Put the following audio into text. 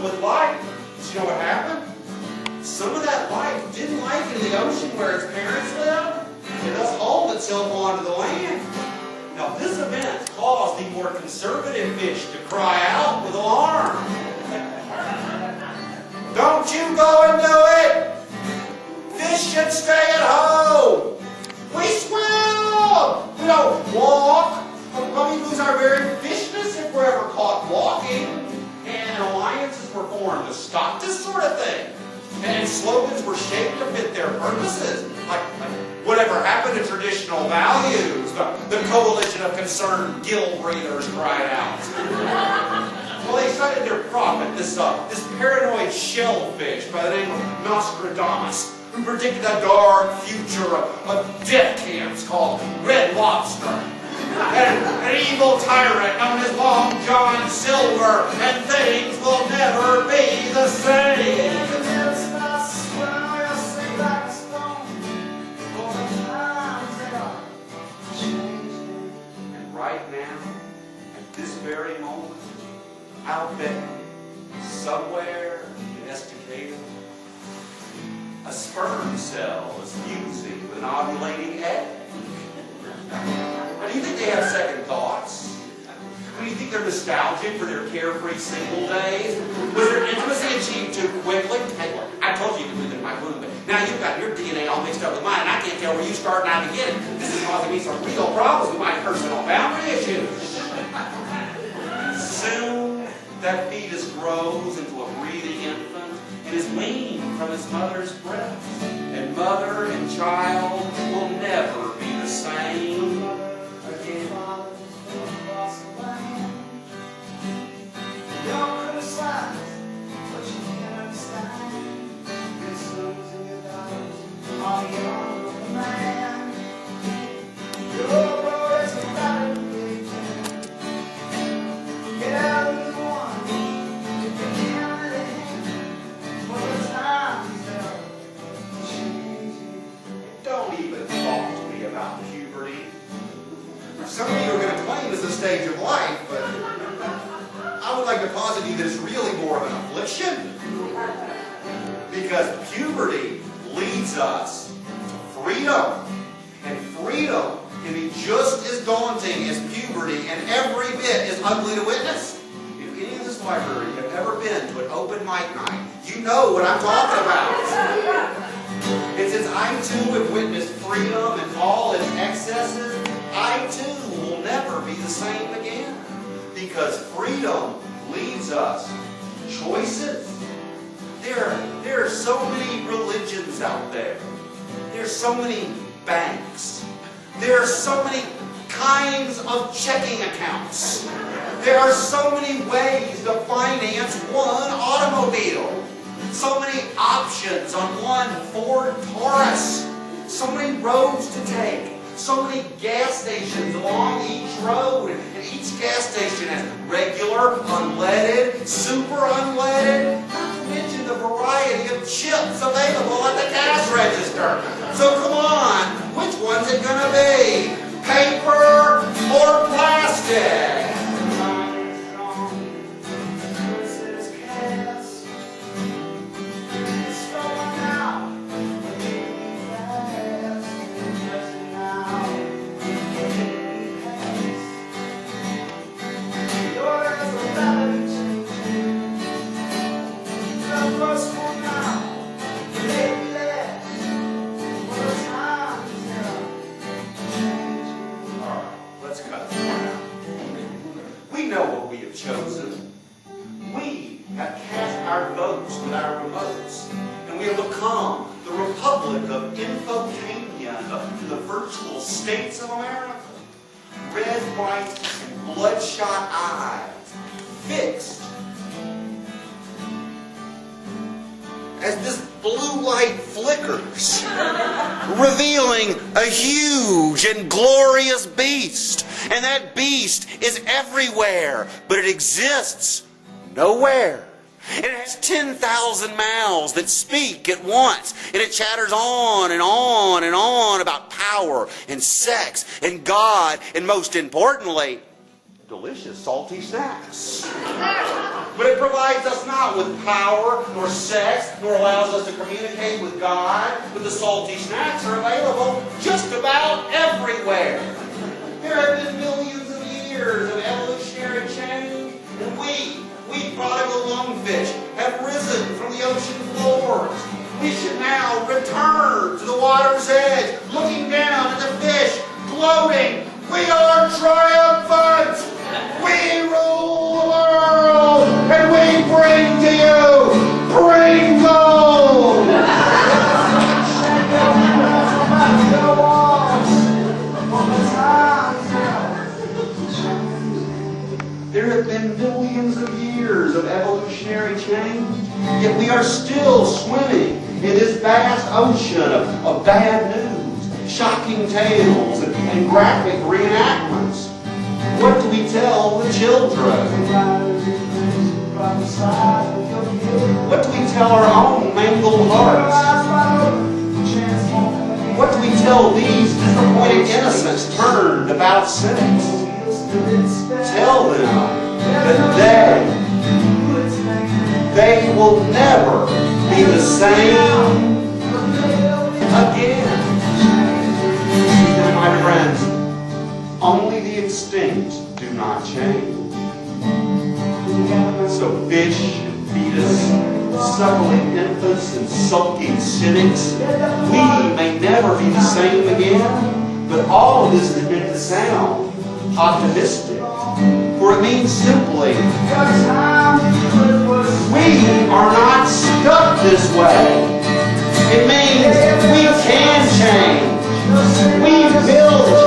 with life. But you know what happened? Some of that life didn't like it in the ocean where its parents lived. It thus hauled itself onto the land. Now this event caused the more conservative fish to cry out with alarm. Don't you go and do it! Fish should stay at home! We swim! We don't walk! But we lose our very fishness if we're ever caught walking. And alliances were formed to stop this sort of thing. And slogans were shaped to fit their purposes. Like whatever happened to traditional values? The coalition of concerned gill breathers cried out. Well, they cited their prophet, this paranoid shellfish by the name of Nostradamus, who predicted a dark future of death camps called Red Lobster. And an evil tyrant known as Long John Silver, and things will never be the same. And right now, at this very moment, I'll bet somewhere in Estacada, a sperm cell is fusing with an ovulating egg. Now, do you think they have second thoughts? Do you think they're nostalgic for their carefree single days? Was their intimacy achieved too quickly? Hey, I told you you could live in my womb, but now you've got your DNA all mixed up with mine, and I can't tell where you start and I begin. This is causing me some real problems with my personal boundary issues. Soon, that fetus grows into a breathing infant and is weaned from its mother's breast. And mother and child will never be the same again. Don't criticize what you can't understand. Your sons and your daughters are your man. Your boys are better than they can. Get out of the one if you can let it hand. For the times they'll change you. Don't even talk to me about puberty. Some of you are going to claim it's a stage of life, but I would like to posit to you that it's really more of an affliction. Because puberty leads us to freedom. And freedom can be just as daunting as puberty and every bit as ugly to witness. If any of this library have ever been to an open mic night, you know what I'm talking about. And since I too have witnessed freedom and all its excesses, I too will never be the same again. Because freedom leads us to choices. There are so many religions out there. There are so many banks. There are so many kinds of checking accounts. There are so many ways to finance one automobile. So many options on one Ford Taurus. So many roads to take. So many gas stations along each road. And each gas station has regular, unleaded, super unleaded. Not to mention the variety of chips available at the cash register. So come on, which one's it going to be? Paper or plastic? Chosen. We have cast our votes with our remotes, and we have become the Republic of Infotainment, the virtual states of America. Red, white, and bloodshot eyes, fixed as this blue light flickers, revealing a huge and glorious beast. And that beast is everywhere, but it exists nowhere. And it has 10,000 mouths that speak at once. And it chatters on and on and on about power and sex and God and, most importantly, delicious salty snacks. But it provides us not with power, nor sex, nor allows us to communicate with God. But the salty snacks are available just about everywhere. There have been millions of years of evolutionary change, and we prodigal lungfish, have risen from the ocean floors. We should now return to the water's edge, looking down at the fish, gloating. We are triumphant! We rule the world, and we bring to you green gold! There have been millions of years of evolutionary change, yet we are still swimming in this vast ocean of bad news, shocking tales, and graphic reenactments. What do we tell the children? What do we tell our own mangled hearts? What do we tell these disappointed innocents turned about cynics? Tell them that they will never be the same again. My friends, only the extinct do not change. So fish and fetus, suckling infants and sulking cynics, we may never be the same again, but all of this is meant to sound optimistic, for it means simply we are not stuck this way. It means we can change. We will